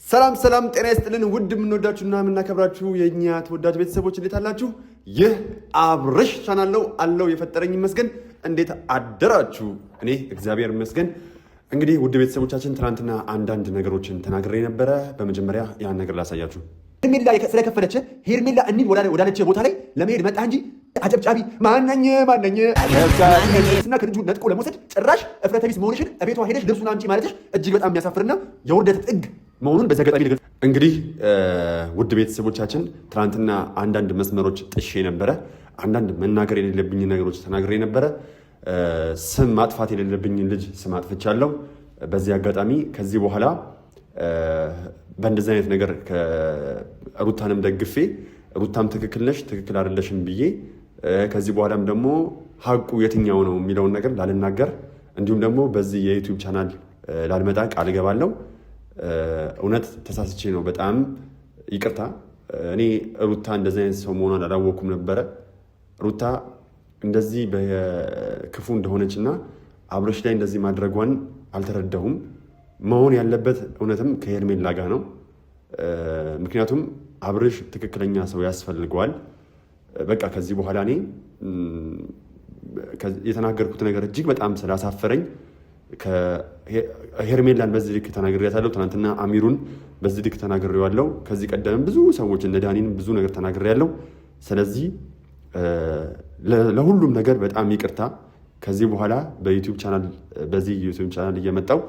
ሰላም ሰላም ጤና ይስጥልን ውድ የምንወዳችሁና የምናከብራችሁ የኛ ተወዳጅ ቤተሰቦች እንዴት አላችሁ? ይህ አብርሽ ቻናል ነው አለው የፈጠረኝ ይመስገን። እንዴት አደራችሁ? እኔ እግዚአብሔር ይመስገን። እንግዲህ ውድ ቤተሰቦቻችን ትናንትና አንዳንድ ነገሮችን ተናግሬ ነበረ። በመጀመሪያ ያን ነገር ላሳያችሁ። ሄርሜላ ስለከፈለች ሄርሜላ እንሂድ ወዳለች ቦታ ላይ ለመሄድ መጣ እንጂ አጨብጫቢ ማነኝ እና ከልጁ ነጥቆ ለመውሰድ ጭራሽ እፍረተ ቢስ መሆንሽን እቤቷ ሄደሽ ልብሱን አምጪ ማለትሽ እጅግ በጣም የሚያሳፍርና የውርደት ጥግ መሆኑን በዚህ አጋጣሚ ልገልጽ። እንግዲህ ውድ ቤተሰቦቻችን ትናንትና አንዳንድ መስመሮች ጥሼ ነበረ። አንዳንድ መናገር የሌለብኝ ነገሮች ተናግሬ ነበረ። ስም ማጥፋት የሌለብኝ ልጅ ስም አጥፍቻለሁ። በዚህ አጋጣሚ ከዚህ በኋላ በእንደዚህ አይነት ነገር ሩታንም ደግፌ ሩታም ትክክል ነሽ ትክክል አይደለሽም ብዬ ከዚህ በኋላም ደግሞ ሀቁ የትኛው ነው የሚለውን ነገር ላልናገር እንዲሁም ደግሞ በዚህ የዩቲዩብ ቻናል ላልመጣ ቃል እገባለሁ። እውነት ተሳስቼ ነው። በጣም ይቅርታ። እኔ ሩታ እንደዚህ አይነት ሰው መሆኗን አላወኩም ነበረ። ሩታ እንደዚህ በክፉ እንደሆነችና አብርሽ ላይ እንደዚህ ማድረጓን አልተረዳሁም። መሆን ያለበት እውነትም ከሄርሜላ ጋር ነው። ምክንያቱም አብርሽ ትክክለኛ ሰው ያስፈልገዋል። በቃ ከዚህ በኋላ እኔ የተናገርኩት ነገር እጅግ በጣም ስላሳፈረኝ ሄርሜላን በዚህ ልክ ተናግሬያታለሁ። ትናንትና አሚሩን በዚህ ልክ ተናግሬዋለሁ። ከዚህ ቀደም ብዙ ሰዎች እነ ዳኒን ብዙ ነገር ተናግሬያለሁ። ስለዚህ ለሁሉም ነገር በጣም ይቅርታ። ከዚህ በኋላ በዩቲዩብ ቻናል በዚህ ዩቲዩብ ቻናል እየመጣው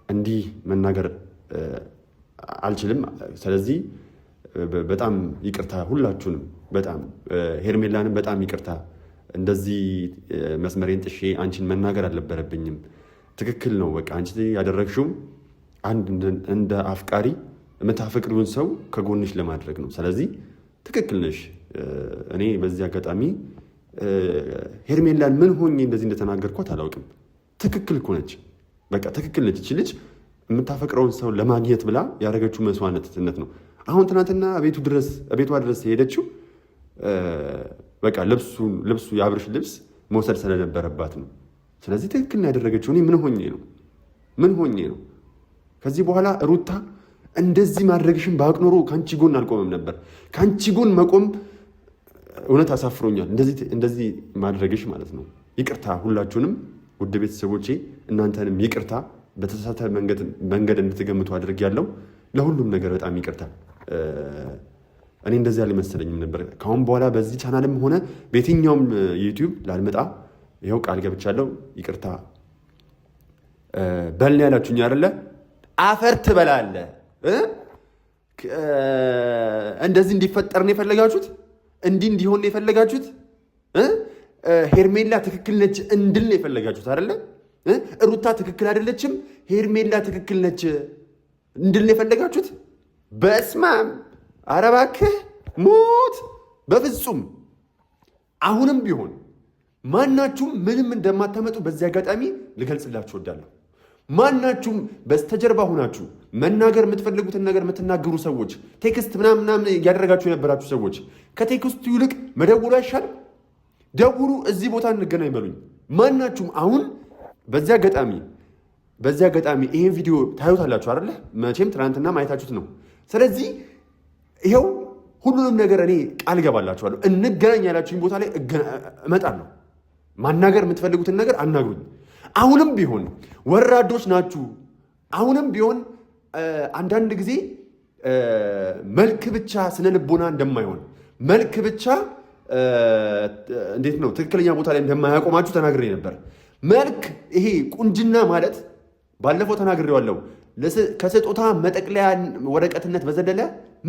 እንዲህ መናገር አልችልም። ስለዚህ በጣም ይቅርታ ሁላችሁንም። በጣም ሄርሜላንም በጣም ይቅርታ። እንደዚህ መስመሬን ጥሼ አንቺን መናገር አልነበረብኝም። ትክክል ነው። በቃ አንቺ ያደረግሽው አንድ እንደ አፍቃሪ የምታፈቅሪውን ሰው ከጎንሽ ለማድረግ ነው። ስለዚህ ትክክል ነሽ። እኔ በዚህ አጋጣሚ ሄርሜላን ምን ሆኜ እንደዚህ እንደተናገርኳት አላውቅም። ትክክል እኮ ነች። በቃ ትክክል ነች። እቺ ልጅ የምታፈቅረውን ሰው ለማግኘት ብላ ያደረገችው መስዋዕትነት ነው። አሁን ትናንትና ቤቷ ድረስ የሄደችው በቃ ልብሱ የአብርሽ ልብስ መውሰድ ስለነበረባት ነው። ስለዚህ ትክክል ነው ያደረገችው። እኔ ምን ሆኜ ነው? ከዚህ በኋላ ሩታ እንደዚህ ማድረግሽን ባውቅ ኖሮ ከአንቺ ጎን አልቆምም ነበር። ከአንቺ ጎን መቆም እውነት አሳፍሮኛል። እንደዚህ ማድረግሽ ማለት ነው። ይቅርታ ሁላችሁንም ውድ ቤተሰቦቼ፣ እናንተንም ይቅርታ። በተሳሳተ መንገድ እንድትገምቱ አድርጌያለሁ። ለሁሉም ነገር በጣም ይቅርታ። እኔ እንደዚህ አልመሰለኝም ነበር። ከአሁን በኋላ በዚህ ቻናልም ሆነ በየትኛውም ዩቲዩብ ላልመጣ ይኸው ቃል ገብቻለሁ። ይቅርታ በልን ያላችሁኝ አይደለ? አፈር ትበላለህ። እንደዚህ እንዲፈጠር ነው የፈለጋችሁት? እንዲህ እንዲሆን ነው የፈለጋችሁት? ሄርሜላ ትክክል ነች እንድል ነው የፈለጋችሁት አይደለ? ሩታ ትክክል አይደለችም፣ ሄርሜላ ትክክል ነች እንድል ነው የፈለጋችሁት? በስማም ኧረ እባክህ ሞት። በፍጹም አሁንም ቢሆን ማናችሁም ምንም እንደማታመጡ በዚህ አጋጣሚ ልገልጽላችሁ እወዳለሁ። ማናችሁም በስተጀርባ ሆናችሁ መናገር የምትፈልጉትን ነገር የምትናገሩ ሰዎች፣ ቴክስት ምናምን እያደረጋችሁ የነበራችሁ ሰዎች ከቴክስቱ ይልቅ መደውሉ አይሻልም? ደውሉ፣ እዚህ ቦታ እንገናኝ በሉኝ። ማናችሁም አሁን በዚህ አጋጣሚ ይሄን ቪዲዮ ታዩታላችሁ አይደለ? መቼም ትናንትና ማየታችሁት ነው። ስለዚህ ይኸው ሁሉንም ነገር እኔ ቃል ገባላችኋለሁ። እንገናኝ ያላችሁኝ ቦታ ላይ እመጣለሁ። ማናገር የምትፈልጉትን ነገር አናግሩኝ። አሁንም ቢሆን ወራዶች ናችሁ። አሁንም ቢሆን አንዳንድ ጊዜ መልክ ብቻ ስነ ልቦና እንደማይሆን፣ መልክ ብቻ እንዴት ነው ትክክለኛ ቦታ ላይ እንደማያቆማችሁ ተናግሬ ነበር። መልክ ይሄ ቁንጅና ማለት ባለፈው ተናግሬዋለሁ። ከስጦታ መጠቅለያ ወረቀትነት በዘለለ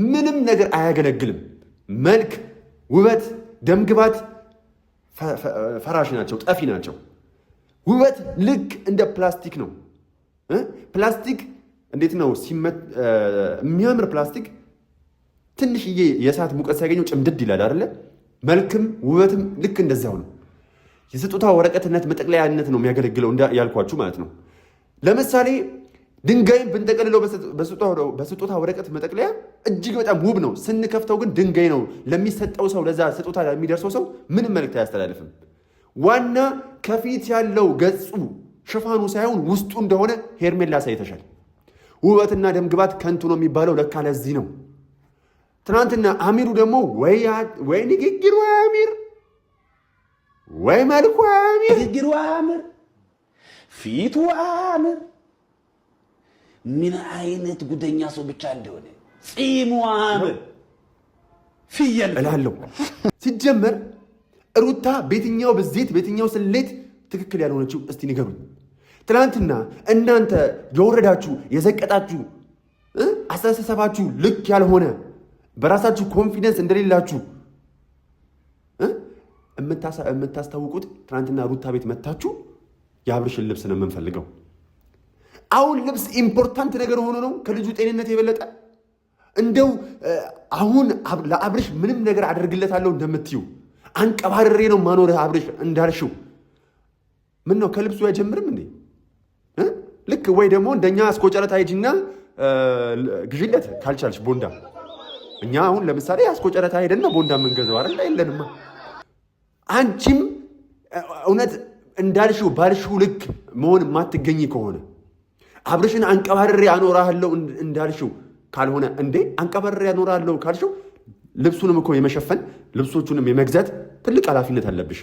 ምንም ነገር አያገለግልም። መልክ፣ ውበት፣ ደምግባት ፈራሽ ናቸው፣ ጠፊ ናቸው። ውበት ልክ እንደ ፕላስቲክ ነው። ፕላስቲክ እንዴት ነው የሚያምር ፕላስቲክ ትንሽዬ የእሳት ሙቀት ሲያገኘው ጭምድድ ይላል አይደለ? መልክም ውበትም ልክ እንደዚያው ነው። የስጦታ ወረቀትነት መጠቅለያነት ነው የሚያገለግለው ያልኳችሁ ማለት ነው። ለምሳሌ ድንጋይን ብንጠቀልለው በስጦታ ወረቀት መጠቅለያ እጅግ በጣም ውብ ነው። ስንከፍተው ግን ድንጋይ ነው። ለሚሰጠው ሰው ለዛ ስጦታ ለሚደርሰው ሰው ምንም መልእክት አያስተላልፍም። ዋና ከፊት ያለው ገጹ ሽፋኑ ሳይሆን ውስጡ እንደሆነ ሄርሜላ ሳይተሻል። ውበትና ደምግባት ከንቱ ነው የሚባለው ለካ ለዚህ ነው። ትናንትና አሚሩ ደግሞ ወይ ንግግሩ አሚር ወይ መልኩ አሚር ንግግሩ አሚር ፊቱ አሚር ምን አይነት ጉደኛ ሰው ብቻ እንደሆነ ጺሙ አሚር ፍየል እላለሁ። ሲጀመር ሩታ በየትኛው በዘይት በየትኛው ስሌት ትክክል ያልሆነችው እስቲ ንገሩኝ። ትናንትና እናንተ የወረዳችሁ የዘቀጣችሁ አስተሳሰባችሁ ልክ ያልሆነ በራሳችሁ ኮንፊደንስ እንደሌላችሁ የምታስታውቁት ትናንትና ሩታ ቤት መታችሁ የአብርሽን ልብስ ነው የምንፈልገው። አሁን ልብስ ኢምፖርታንት ነገር ሆኖ ነው ከልጁ ጤንነት የበለጠ እንደው አሁን ለአብርሽ ምንም ነገር አደርግለታለሁ እንደምትዩ አንቀባርሬ ነው ማኖርህ አብርሽ እንዳልሽው ምን ነው ከልብሱ አይጀምርም እንዴ? ልክ ወይ ደግሞ እንደኛ አስቆጨረት አይጂና ግዢለት ካልቻልሽ ቦንዳ። እኛ አሁን ለምሳሌ አስቆጨረት ሄደን ነው ቦንዳ የምንገዛው አይደል? የለንማ። አንቺም እውነት እንዳልሽው ባልሽው ልክ መሆን የማትገኝ ከሆነ አብርሽን አንቀባርሬ አኖራለሁ እንዳልሽው ካልሆነ እንዴ አንቀባርሬ አኖራለሁ ካልሽው ልብሱንም እኮ የመሸፈን ልብሶቹንም የመግዛት ትልቅ ኃላፊነት አለብሽ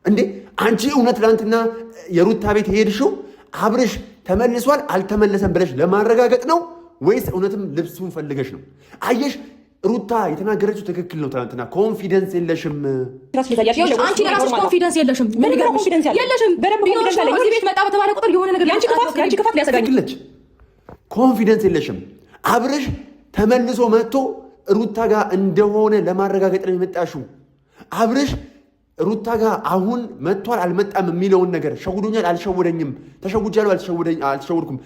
እንዴ። አንቺ እውነት ትናንትና የሩታ ቤት ሄድሽው አብርሽ ተመልሷል አልተመለሰም ብለሽ ለማረጋገጥ ነው ወይስ እውነትም ልብሱን ፈልገሽ ነው? አየሽ ሩታ የተናገረችው ትክክል ነው። ትናንትና ኮንፊደንስ የለሽም። አንቺ ለራስሽ ኮንፊደንስ የለሽም። ምን ነገር ኮንፊደንስ የለሽም? በደንብ ኮንፊደንስ ያለሽ እዚህ ቤት መጣ በተባለ ቁጥር የሆነ ነገር ያንቺ ክፋት ሊያሰጋኝልሽ ኮንፊደንስ የለሽም። አብርሽ ተመልሶ መጥቶ ሩታ ጋር እንደሆነ ለማረጋገጥ ነው የመጣሽው። አብርሽ ሩታ ጋር አሁን መጥቷል አልመጣም የሚለውን ነገር ሸውዶኛል አልሸወደኝም፣ ተሸውጃለሁ አልተሸወድኩም፣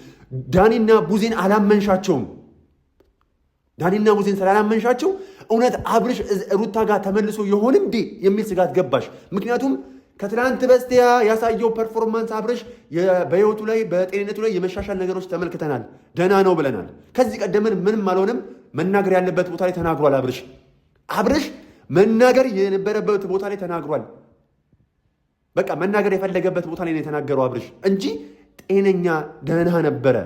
ዳኒና ቡዜን አላመንሻቸውም። ዳኒና ቡዜን ስላላመንሻቸው እውነት አብርሽ ሩታ ጋር ተመልሶ ይሆን እንዴ የሚል ስጋት ገባሽ። ምክንያቱም ከትላንት በስቲያ ያሳየው ፐርፎርማንስ አብርሽ በህይወቱ ላይ በጤንነቱ ላይ የመሻሻል ነገሮች ተመልክተናል። ደህና ነው ብለናል። ከዚህ ቀደምን ምንም አልሆነም። መናገር ያለበት ቦታ ላይ ተናግሯል። አብርሽ መናገር የነበረበት ቦታ ላይ ተናግሯል። በቃ መናገር የፈለገበት ቦታ ላይ ነው የተናገረው አብርሽ እንጂ ጤነኛ ደህና ነበረ።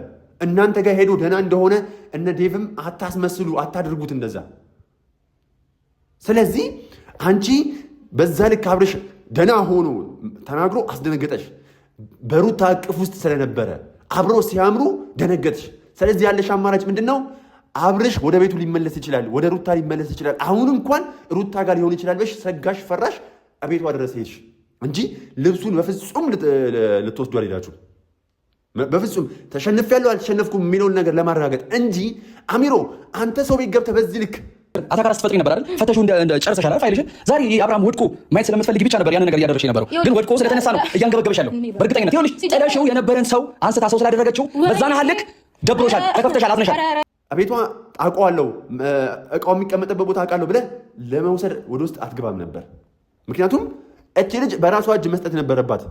እናንተ ጋር ሄዶ ደህና እንደሆነ እነ ዴቭም አታስመስሉ፣ አታድርጉት እንደዛ። ስለዚህ አንቺ በዛ ልክ አብርሽ ደህና ሆኖ ተናግሮ አስደነገጠሽ። በሩታ እቅፍ ውስጥ ስለነበረ አብሮ ሲያምሩ ደነገጥሽ። ስለዚህ ያለሽ አማራጭ ምንድን ነው? አብርሽ ወደ ቤቱ ሊመለስ ይችላል፣ ወደ ሩታ ሊመለስ ይችላል። አሁን እንኳን ሩታ ጋር ሊሆን ይችላል ብለሽ ሰጋሽ፣ ፈራሽ፣ ቤቷ ድረስ ሄድሽ እንጂ ልብሱን በፍጹም ልትወስዱ አልሄዳችሁም። በፍጹም ተሸንፌያለሁ አልተሸነፍኩም የሚለውን ነገር ለማረጋገጥ እንጂ አሚሮ አንተ ሰው ቤት ገብተህ በዚህ ልክ አታካራ ስትፈጥሪ ነበር አይደል? ፈተሹ ጨርሰሻል ፋይልሽን። ዛሬ አብርሃም ወድቆ ማየት ስለምትፈልጊ ብቻ ነበር ያንን ነገር እያደረግሽ የነበረው። ግን ወድቆ ስለተነሳ ነው እያንገበገበሽ ያለው። በእርግጠኝነት ይኸውልሽ ጥለሽው የነበረን ሰው አንስታ ሰው ስላደረገችው በዛን ሀልክ ደብሮሻል፣ ተከፍተሻል፣ አዝነሻል። ቤቷ አውቀዋለሁ እቃው የሚቀመጥበት ቦታ አውቃለሁ ብለህ ለመውሰድ ወደ ውስጥ አትገባም ነበር። ምክንያቱም እቺ ልጅ በራሷ እጅ መስጠት ነበረባት።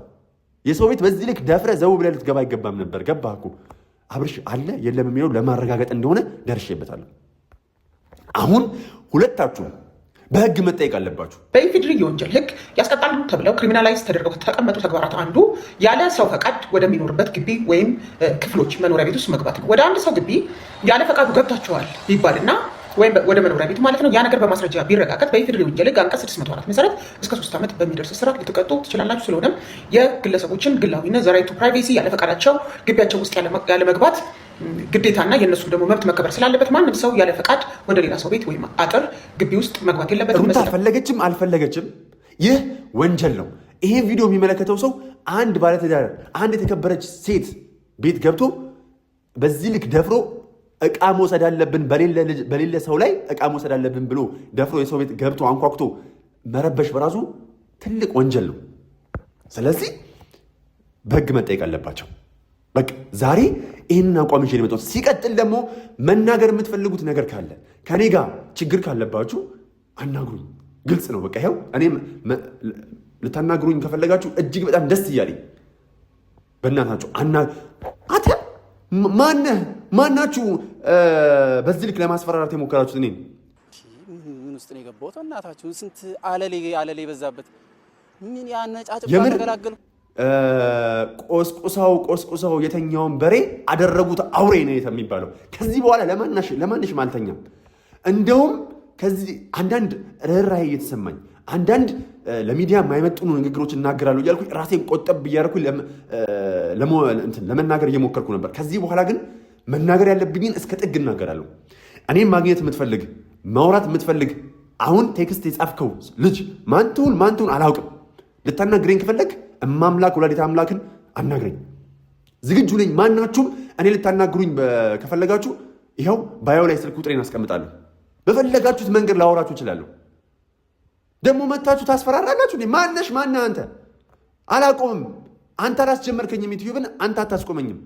የሰው ቤት በዚህ ልክ ደፍረ ዘው ብለህ ልትገባ አይገባም ነበር። ገባህ እኮ አብርሽ አለ የለም የሚለው ለማረጋገጥ እንደሆነ ደርሼበታለሁ። አሁን ሁለታችሁ በህግ መጠየቅ አለባችሁ። በኢፌዴሪ የወንጀል ህግ ያስቀጣሉ ተብለው ክሪሚናላይዝ ተደርገው ከተቀመጡ ተግባራት አንዱ ያለ ሰው ፈቃድ ወደሚኖርበት ግቢ ወይም ክፍሎች መኖሪያ ቤት ውስጥ መግባት ነው። ወደ አንድ ሰው ግቢ ያለ ፈቃዱ ገብታችኋል ቢባልና ወይም ወደ መኖሪያ ቤት ማለት ነው ያ ነገር በማስረጃ ቢረጋገጥ በኢፌዴሪ ወንጀል ህግ አንቀጽ 604 መሰረት እስከ 3 ዓመት በሚደርስ እስራት ልትቀጡ ትችላላችሁ። ስለሆነም የግለሰቦችን ግላዊነት ዘ ራይት ቱ ፕራይቬሲ ያለ ፈቃዳቸው ግቢያቸው ውስጥ ያለ መግባት ግዴታና የእነሱ ደግሞ መብት መከበር ስላለበት ማንም ሰው ያለ ፈቃድ ወደ ሌላ ሰው ቤት ወይም አጥር ግቢ ውስጥ መግባት የለበትም። ሩታ ፈለገችም አልፈለገችም ይህ ወንጀል ነው። ይሄን ቪዲዮ የሚመለከተው ሰው አንድ ባለትዳር አንድ የተከበረች ሴት ቤት ገብቶ በዚህ ልክ ደፍሮ እቃ መውሰድ አለብን በሌለ ሰው ላይ እቃ መውሰድ አለብን ብሎ ደፍሮ የሰው ቤት ገብቶ አንኳኩቶ መረበሽ በራሱ ትልቅ ወንጀል ነው። ስለዚህ በህግ መጠየቅ አለባቸው። በቃ ዛሬ ይህንን አቋም ይዤ የመጣሁት። ሲቀጥል ደግሞ መናገር የምትፈልጉት ነገር ካለ ከኔ ጋር ችግር ካለባችሁ አናግሩኝ። ግልጽ ነው። በቃ ይኸው እኔም ልታናግሩኝ ከፈለጋችሁ እጅግ በጣም ደስ እያለኝ በእናታችሁ አተ ማናችሁ በዚህ ልክ ለማስፈራራት የሞከራችሁት? እኔ ምን ውስጥ ነው የገባሁት? እናታችሁን ስንት አለሌ በዛበት ምን ያነጫጭ ተገላገሉ። ቆስቁሰው የተኛውን በሬ አደረጉት አውሬ ነው የሚባለው። ከዚህ በኋላ ለማንሽም አልተኛም። እንደውም ከዚህ አንዳንድ ርኅራኄ እየተሰማኝ አንዳንድ ለሚዲያ የማይመጥኑ ንግግሮች እናገራለሁ እያልኩ ራሴን ቆጠብ እያደረኩ ለመናገር እየሞከርኩ ነበር። ከዚህ በኋላ ግን መናገር ያለብኝን እስከ ጥግ እናገራለሁ። እኔም ማግኘት የምትፈልግ ማውራት የምትፈልግ አሁን ቴክስት የጻፍከው ልጅ ማንትሁን አላውቅም። ልታናግረኝ ከፈለግ እማምላክ ወላዲተ አምላክን አናግረኝ፣ ዝግጁ ነኝ። ማናችሁም እኔ ልታናግሩኝ ከፈለጋችሁ ይኸው ባዮ ላይ ስልክ ቁጥሬን አስቀምጣለሁ። በፈለጋችሁት መንገድ ላወራችሁ እችላለሁ። ደግሞ መታችሁ ታስፈራራላችሁ። ማነሽ? ማነህ አንተ? አላቆምም። አንተ አላስጀመርከኝም። ዩቲዩብን አንተ አታስቆመኝም።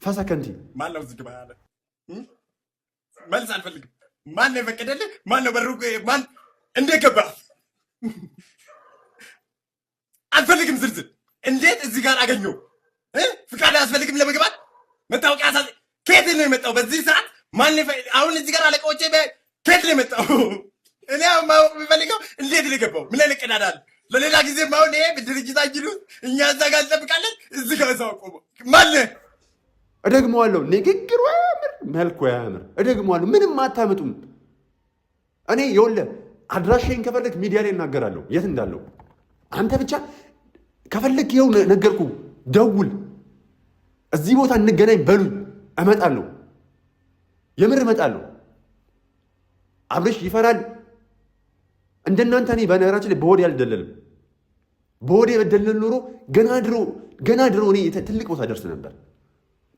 ፈሰከንቲ ማነው ዝግ ባለ መልስ አልፈልግም። ማን የፈቀደልህ? ማን ነው በሩ? ማን እንደገባ አልፈልግም። ዝርዝር እንዴት እዚህ ጋር አገኘው? ፍቃድ አያስፈልግም ለመግባት? መታወቂያ ከየት ነው የመጣው? በዚህ ሰዓት ማን አሁን እዚህ ጋር አለቃዎቼ ከየት ነው የመጣው? እኔ ማወቅ የሚፈልገው እንዴት ነው የገባው? ምን አይነት ቀዳዳ አለ? ለሌላ ጊዜ ማሁን ይሄ ድርጅታችን ውስጥ እኛ እዛ ጋር እንጠብቃለን። እዚህ ጋር ሰው ቆሞ ማን እደግመዋለሁ። ንግግሩ ያምር፣ መልኩ ያምር። እደግመዋለሁ። ምንም አታመጡም። እኔ ይኸውልህ አድራሻዬን ከፈለክ ሚዲያ ላይ እናገራለሁ የት እንዳለው። አንተ ብቻ ከፈለክ ይኸው ነገርኩ። ደውል፣ እዚህ ቦታ እንገናኝ በሉኝ። እመጣለሁ፣ የምር እመጣለሁ። አብርሽ ይፈራል እንደናንተ። እኔ በነገራችን ላይ በሆዴ አልደለልም። በሆዴ በደለል ኖሮ ገና ድሮ እኔ ትልቅ ቦታ ደርስ ነበር።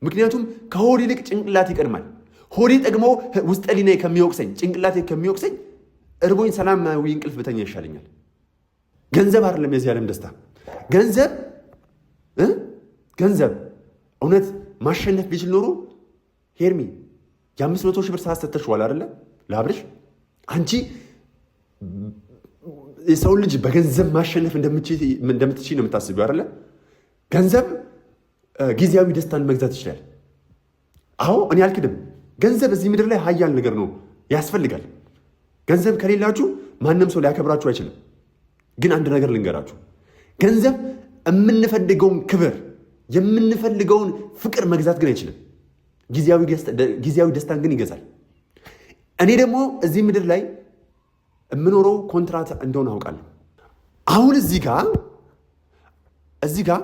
ምክንያቱም ከሆዴ ይልቅ ጭንቅላት ይቀድማል። ሆዴ ጠግሞ ውስጠ ሊናዬ ከሚወቅሰኝ ጭንቅላቴ ከሚወቅሰኝ እርቦኝ ሰላማዊ እንቅልፍ ብተኛ ይሻለኛል። ገንዘብ አይደለም የዚህ ዓለም ደስታ። ገንዘብ እውነት ማሸነፍ ቢችል ኖሮ ሄርሚ የ500 ሺህ ብር ሰዓት ሰጥተሽዋል አይደለ ለአብርሽ። አንቺ የሰው ልጅ በገንዘብ ማሸነፍ እንደምትችይ ነው የምታስቢው አይደለ? ገንዘብ ጊዜያዊ ደስታን መግዛት ይችላል። አዎ እኔ አልክድም። ገንዘብ እዚህ ምድር ላይ ሀያል ነገር ነው፣ ያስፈልጋል። ገንዘብ ከሌላችሁ ማንም ሰው ሊያከብራችሁ አይችልም። ግን አንድ ነገር ልንገራችሁ፣ ገንዘብ የምንፈልገውን ክብር የምንፈልገውን ፍቅር መግዛት ግን አይችልም። ጊዜያዊ ደስታን ግን ይገዛል። እኔ ደግሞ እዚህ ምድር ላይ የምኖረው ኮንትራት እንደሆነ አውቃለሁ። አሁን እዚህ ጋር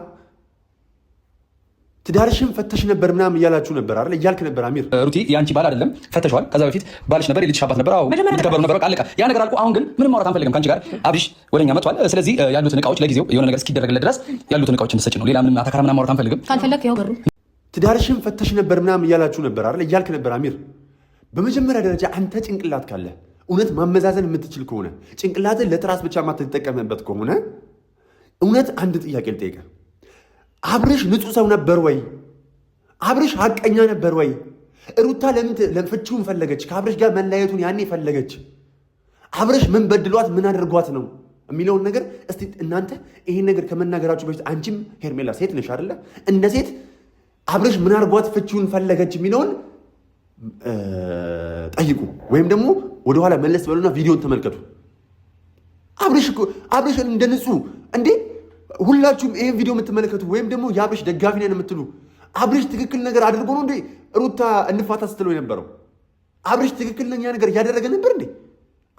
ትዳርሽን ፈተሽ ነበር ምናምን እያላችሁ ነበር አይደል? እያልክ ነበር አሚር። ሩቲ የአንቺ ባል አይደለም፣ ፈተሽዋል። ከዛ በፊት ባልሽ ነበር፣ የልጅሽ አባት ነበር። አዎ ተከበሩ ነበር። አለቀ። ያ ነገር አልኩ። አሁን ግን ምንም ማውራት አንፈልግም ከአንቺ ጋር። አብርሽ ወደኛ መጥቷል። ስለዚህ ያሉትን እቃዎች ለጊዜው የሆነ ነገር እስኪደረግለት ድረስ ያሉትን እቃዎች እንድትሰጪ ነው። ሌላ ምንም አታካራ ምናምን ማውራት አንፈልግም። ካልፈለክ ያው በሩ። ትዳርሽን ፈተሽ ነበር ምናምን እያላችሁ ነበር አይደል? እያልክ ነበር አሚር። በመጀመሪያ ደረጃ አንተ ጭንቅላት ካለ እውነት ማመዛዘን የምትችል ከሆነ ጭንቅላትን ለትራስ ብቻ የማትጠቀምበት ከሆነ እውነት አንድ ጥያቄ ልጠይቅህ። አብርሽ ንጹህ ሰው ነበር ወይ? አብርሽ ሀቀኛ ነበር ወይ? ሩታ ለምን ፍቺውን ፈለገች? ከአብርሽ ጋር መለያየቱን ያኔ ፈለገች? አብርሽ ምን በድሏት ምን አድርጓት ነው የሚለውን ነገር እስቲ እናንተ ይሄን ነገር ከመናገራችሁ በፊት አንቺም ሄርሜላ ሴት ነሽ አይደለ? እንደ ሴት አብርሽ ምን አድርጓት ፍቺውን ፈለገች የሚለውን ጠይቁ፣ ወይም ደግሞ ወደኋላ መለስ በሉና ቪዲዮን ተመልከቱ። አብርሽን እንደ ንጹህ እንዴ ሁላችሁም ይሄን ቪዲዮ የምትመለከቱ ወይም ደግሞ የአብርሽ ደጋፊ ነን የምትሉ አብርሽ ትክክል ነገር አድርጎ ነው እንዴ ሩታ እንፋታ ስትለው የነበረው? አብርሽ ትክክለኛ ነገር እያደረገ ነበር እንዴ?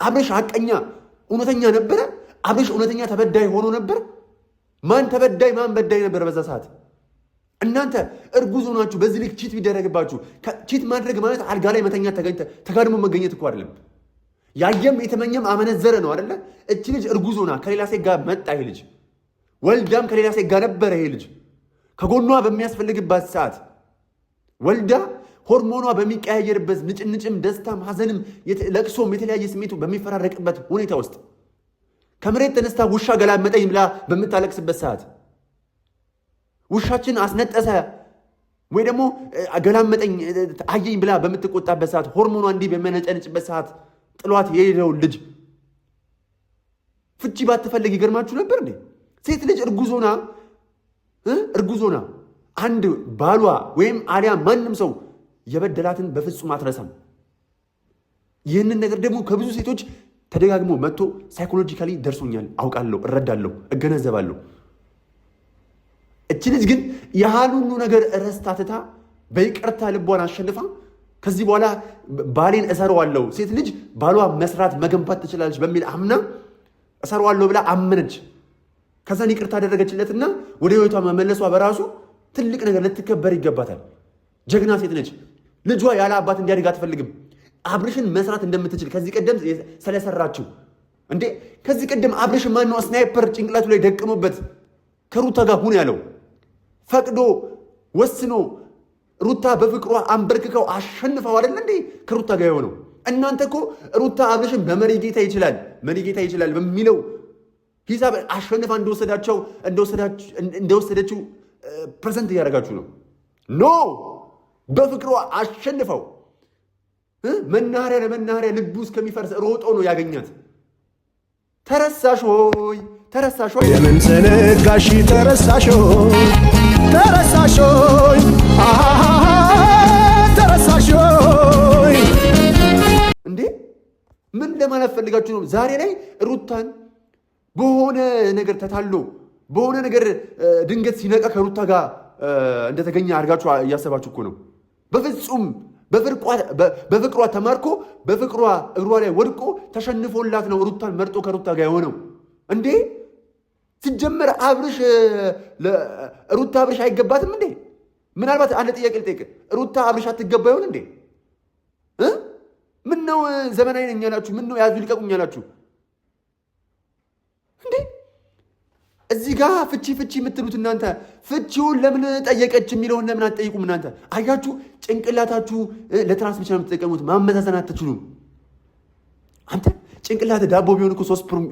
አብርሽ ሀቀኛ እውነተኛ ነበረ? አብርሽ እውነተኛ ተበዳይ ሆኖ ነበር? ማን ተበዳይ ማን በዳይ ነበር በዛ ሰዓት? እናንተ እርጉዝ ሆናችሁ በዚህ ልክ ቺት ቢደረግባችሁ፣ ቺት ማድረግ ማለት አልጋ ላይ መተኛት ተጋድሞ መገኘት እኮ አይደለም። ያየም የተመኘም አመነዘረ ነው አይደለ? እቺ ልጅ እርጉዝ ሆና ከሌላ ሴት ጋር መጣ። ይሄ ልጅ ወልዳም ከሌላ ሴት ጋር ነበረ። ይሄ ልጅ ከጎኗ በሚያስፈልግባት ሰዓት ወልዳ ሆርሞኗ በሚቀያየርበት ንጭንጭም፣ ደስታም፣ ሐዘንም፣ ለቅሶም የተለያየ ስሜቱ በሚፈራረቅበት ሁኔታ ውስጥ ከመሬት ተነስታ ውሻ ገላመጠኝ ብላ በምታለቅስበት ሰዓት ውሻችን አስነጠሰ ወይ ደግሞ ገላመጠኝ አየኝ ብላ በምትቆጣበት ሰዓት ሆርሞኗ እንዲህ በሚያነጨንጭበት ሰዓት ጥሏት የሄደውን ልጅ ፍቺ ባትፈልግ ይገርማችሁ ነበር እንዴ? ሴት ልጅ እርጉዞና አንድ ባሏ ወይም አሊያ ማንም ሰው የበደላትን በፍጹም አትረሳም። ይህንን ነገር ደግሞ ከብዙ ሴቶች ተደጋግሞ መጥቶ ሳይኮሎጂካሊ ደርሶኛል፣ አውቃለሁ፣ እረዳለሁ፣ እገነዘባለሁ። እቺ ልጅ ግን ያህል ሁሉ ነገር ረስታትታ በይቅርታ ልቧን አሸንፋ ከዚህ በኋላ ባሌን እሰራዋለሁ፣ ሴት ልጅ ባሏ መስራት መገንባት ትችላለች በሚል አምና እሰራዋለሁ ብላ አመነች። ከዛን ይቅርታ አደረገችለትና ወደ ህይወቷ መመለሷ በራሱ ትልቅ ነገር ልትከበር ይገባታል። ጀግና ሴት ነች። ልጇ ያለ አባት እንዲያድግ አትፈልግም። አብርሽን መስራት እንደምትችል ከዚህ ቀደም ስለሰራችው እንዴ ከዚህ ቀደም አብርሽ ማነው ስናይፐር ጭንቅላቱ ላይ ደቅኖበት ከሩታ ጋር ሁን ያለው? ፈቅዶ ወስኖ ሩታ በፍቅሯ አንበርክከው አሸንፈው አይደል እንዴ ከሩታ ጋር የሆነው? እናንተ እኮ ሩታ አብርሽን በመሪ ጌታ ይችላል በሚለው ሂሳብ አሸንፋ እንደወሰደችው ፕሬዘንት እያደረጋችሁ ነው። ኖ በፍቅሯ አሸንፈው መናኸሪያ ለመናኸሪያ ልቡ እስከሚፈርስ ሮጦ ነው ያገኛት። ተረሳሽ ሆይ የምን ዘነጋሽ ተረሳሽ ሆይ እንዴ ምን ለማለት ፈልጋችሁ ነው? ዛሬ ላይ ሩታን በሆነ ነገር ተታሎ በሆነ ነገር ድንገት ሲነቃ ከሩታ ጋር እንደተገኘ አድርጋችሁ እያሰባችሁ እኮ ነው። በፍጹም በፍቅሯ ተማርኮ በፍቅሯ እግሯ ላይ ወድቆ ተሸንፎላት ነው ሩታን መርጦ ከሩታ ጋር የሆነው። እንዴ ሲጀመር ሩታ አብርሽ አይገባትም እንዴ? ምናልባት አንድ ጥያቄ ልጠይቅ፣ ሩታ አብርሽ አትገባ ይሆን እንዴ? ምን ነው ዘመናዊ ነኝ ያላችሁ? ምን ነው ያዙ ሊቀቁኝ ያላችሁ እንዴ? እዚህ ጋር ፍቺ የምትሉት እናንተ ፍቺውን ለምን ጠየቀች የሚለውን ለምን አትጠይቁም እናንተ? አያችሁ፣ ጭንቅላታችሁ ለትራንስ ብቻ ነው የምትጠቀሙት። ማመዛዘን አትችሉም። አንተ ጭንቅላት ዳቦ ቢሆን እኮ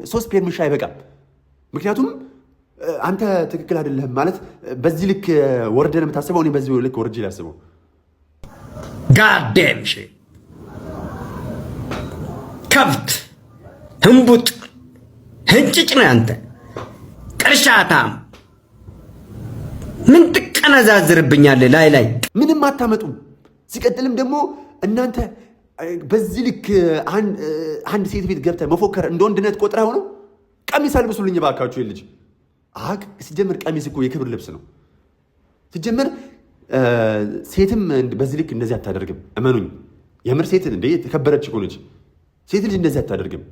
3 ፔርሙሻ አይበቃም። ምክንያቱም አንተ ትክክል አይደለህም ማለት በዚህ ልክ ወርደን የምታስበው እኔ በዚህ ልክ ወርጄ ላስበው። ጋዴም ሺ ከብት ህንቡጥ ህንጭጭ ነው አንተ ቅርሻታም። ምን ትቀነዛዝርብኛለህ? ላይ ምንም አታመጡም። ሲቀጥልም ደግሞ እናንተ በዚህ ልክ አንድ ሴት ቤት ገብተህ መፎከር እንደ ወንድነት ቆጥረህ ሆነው ቀሚስ አልብሱልኝ ባካችሁ። ልጅ ሲጀምር ቀሚስ እኮ የክብር ልብስ ነው። ሲጀምር ሴትም በዚህ ልክ እንደዚህ አታደርግም። እመኑኝ፣ የምር ሴት እንደ የተከበረች እኮ ነች። ሴት ልጅ እንደዚህ አታደርግም።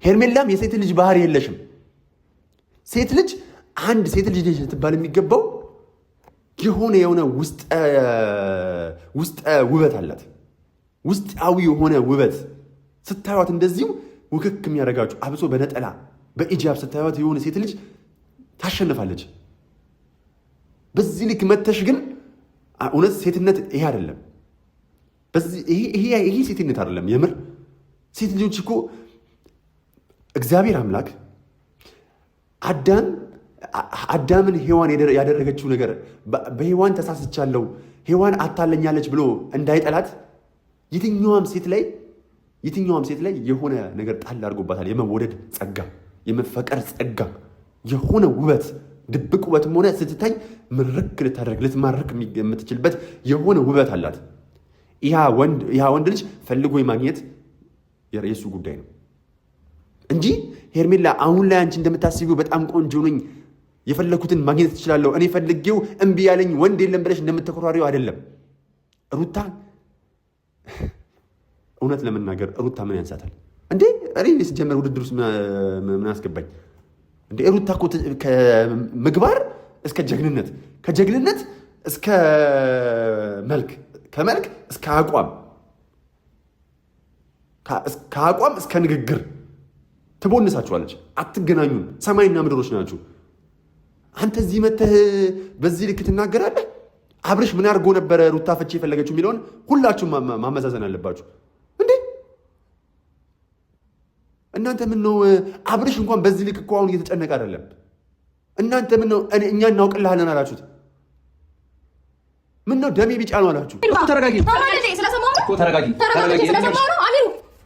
ሄርሜላም የሴት ልጅ ባህሪ የለሽም። ሴት ልጅ ልትባል የሚገባው የሆነ ውስጠ ውበት አላት። ውስጣዊ የሆነ ውበት ስታዩት እንደዚሁ ውክክ የሚያደርጋችሁ፣ አብሶ በነጠላ በኢጃብ ስታዩት የሆነ ሴት ልጅ ታሸንፋለች። በዚህ ልክ መተሽ ግን እውነት ሴትነት ይሄ አይደለም። ይሄ ሴትነት አይደለም። የምር ሴት ልጆች እኮ እግዚአብሔር አምላክ አዳምን ሔዋን ያደረገችው ነገር በሔዋን ተሳስቻለሁ፣ ሔዋን አታለኛለች ብሎ እንዳይጠላት የትኛዋም ሴት ላይ የሆነ ነገር ጣል አድርጎባታል። የመወደድ ጸጋ፣ የመፈቀር ጸጋ፣ የሆነ ውበት፣ ድብቅ ውበትም ሆነ ስትታይ ምርክ ልትማርክ የምትችልበት የሆነ ውበት አላት። ያ ወንድ ልጅ ፈልጎ ማግኘት የሱ ጉዳይ ነው እንጂ ሄርሜላ አሁን ላይ አንቺ እንደምታስቢው በጣም ቆንጆ ነኝ፣ የፈለኩትን ማግኘት ትችላለሁ፣ እኔ ፈልጌው እምቢ ያለኝ ወንድ የለም ብለሽ እንደምትኮራሪው አይደለም። ሩታ እውነት ለመናገር ሩታ ምን ያንሳታል እንዴ? እኔ ሲጀመር ውድድር ውስጥ ምን አስገባኝ እንዴ? ሩታ እኮ ከምግባር እስከ ጀግንነት፣ ከጀግንነት እስከ መልክ፣ ከመልክ እስከ ከአቋም እስከ ንግግር ትቦንሳችኋለች። አትገናኙም። ሰማይና ምድሮች ናችሁ። አንተ እዚህ መተህ በዚህ ልክ ትናገራለህ። አብርሽ ምን አድርጎ ነበረ ሩታ ፈቼ የፈለገችው የሚለውን ሁላችሁም ማመዛዘን አለባችሁ እንዴ? እናንተ ምን ነው አብርሽ እንኳን በዚህ ልክ እኮ አሁን እየተጨነቀ አይደለም። እናንተ ምን ነው እኛ እናውቅልሃለን አላችሁት? ምን ነው ደሜ ቢጫ ነው አላችሁ?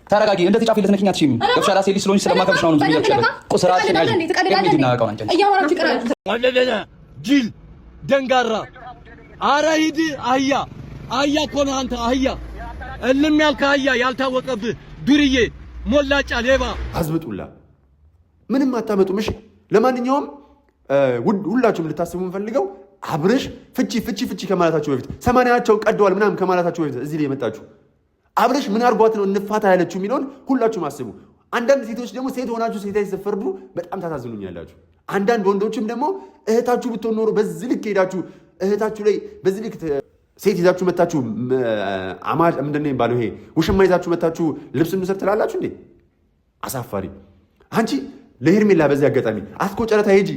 ተረጋጊ። እንደዚህ ጫፍ ልትነኪኝ አትችይም። ገብሻላ ሴት ልጅ ስለሆንሽ ስለማከብሽ ነው እንጂ የሚያክሽለው ቁስራሽን ያዥ የሚዲና አውቃው አንቺ ጅል ደንጋራ። አረ ሂድ አህያ እኮ ነህ አንተ። አህያ እልም ያልከ አህያ ያልታወቀብህ ዱርዬ ሞላጫ ሌባ አዝብጡላ ምንም አታመጡም። እሺ ለማንኛውም ሁላችሁም ልታስቡ የምፈልገው አብርሽ ፍቺ ከማለታችሁ በፊት 80ቸውን ቀደዋል ምናምን ከማለታችሁ በፊት እዚህ ላይ የመጣችሁ አብርሽ ምን አርጓት ነው እንፋታ ያለችው የሚለውን ሁላችሁም አስቡ። አንዳንድ ሴቶች ደግሞ ሴት ሆናችሁ ሴት ላይ ስትፈርዱ በጣም ታሳዝኑኛላችሁ። አንዳንድ ወንዶችም ደግሞ እህታችሁ ብትሆን ኖሮ በዚህ ልክ ሄዳችሁ እህታችሁ ላይ በዚህ ልክ ሴት ይዛችሁ መታችሁ ምንድን ነው የሚባለው ይሄ ውሽማ ይዛችሁ መታችሁ ልብስ እንውሰድ ትላላችሁ እንዴ? አሳፋሪ። አንቺ ለሄርሜላ በዚህ አጋጣሚ አስኮ ጨረታ ሄጂ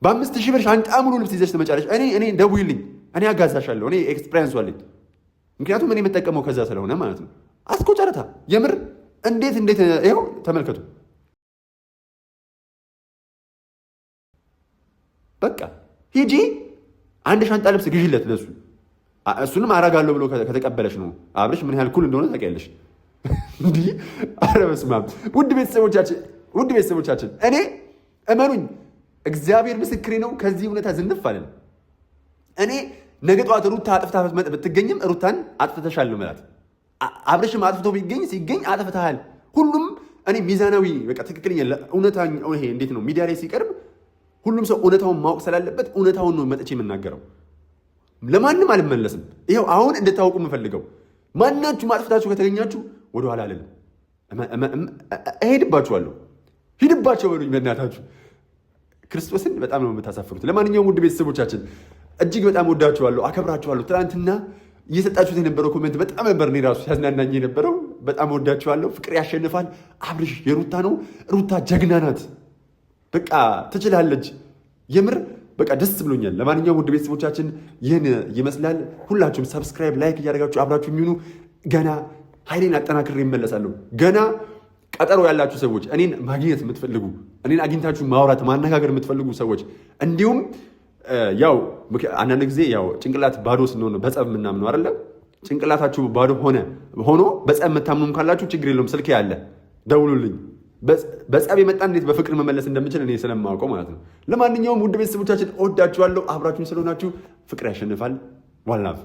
በ5000 ብር ሻንጣ ሙሉ ልብስ ይዘሽ ትመጫለሽ። እኔ ደውይልኝ፣ እኔ አጋዛሻለሁ። እኔ ኤክስፒሪየንስ አለኝ። ምክንያቱም እኔ የምጠቀመው ከዛ ስለሆነ ማለት ነው። አስኮ ጨረታ የምር እንዴት ይኸው ተመልከቱ። በቃ ሂጂ አንድ ሻንጣ ልብስ ግዢለት ለሱ። እሱንም አረጋለሁ ብሎ ከተቀበለሽ ነው አብርሽ ምን ያህል ኩል እንደሆነ ታውቂያለሽ። እንዲህ ኧረ በስመ አብ። ውድ ቤተሰቦቻችን እኔ እመኑኝ እግዚአብሔር ምስክሬ ነው። ከዚህ እውነታ ዝንፍ አለን። እኔ ነገ ጠዋት ሩታ አጥፍታ ብትገኝም ሩታን አጥፍተሻል ነው ማለት። አብርሽም አጥፍቶ ሲገኝ አጥፍተሃል። ሁሉም እኔ ሚዛናዊ በቃ ትክክለኛ እውነታ ይሄ እንዴት ነው ሚዲያ ላይ ሲቀርብ ሁሉም ሰው እውነታውን ማወቅ ስላለበት እውነታውን ነው መጥቼ የምናገረው። ለማንም አልመለስም። ይኸው አሁን እንድታውቁ የምፈልገው ማናችሁም አጥፍታችሁ ከተገኛችሁ ወደኋላ አልልም፣ እሄድባችኋለሁ። ሂድባቸው በሉኝ በእናታችሁ። ክርስቶስን በጣም ነው የምታሳፍሩት። ለማንኛውም ውድ ቤተሰቦቻችን እጅግ በጣም ወዳችኋለሁ፣ አከብራችኋለሁ። ትናንትና እየሰጣችሁት የነበረው ኮሜንት በጣም ነበር እኔ ራሱ ያዝናናኝ የነበረው። በጣም ወዳችኋለሁ። ፍቅር ያሸንፋል። አብርሽ የሩታ ነው። ሩታ ጀግና ናት። በቃ ትችላለች። የምር በቃ ደስ ብሎኛል። ለማንኛውም ውድ ቤተሰቦቻችን ይህን ይመስላል። ሁላችሁም ሰብስክራይብ፣ ላይክ እያደረጋችሁ አብራችሁ የሚሆኑ ገና ኃይሌን አጠናክሬ ይመለሳለሁ። ገና ቀጠሮ ያላችሁ ሰዎች፣ እኔን ማግኘት የምትፈልጉ እኔን አግኝታችሁ ማውራት ማነጋገር የምትፈልጉ ሰዎች እንዲሁም ያው አንዳንድ ጊዜ ያው ጭንቅላት ባዶ ስንሆን በጸብ የምናምነው አይደለም። ጭንቅላታችሁ ባዶ ሆኖ በጸብ የምታምኑም ካላችሁ ችግር የለውም፣ ስልኬ ያለ ደውሉልኝ። በጸብ የመጣ እንዴት በፍቅር መመለስ እንደምችል እኔ ስለማውቀው ማለት ነው። ለማንኛውም ውድ ቤተሰቦቻችን እወዳችኋለሁ። አብራችሁን ስለሆናችሁ ፍቅር ያሸንፋል። ዋላፍ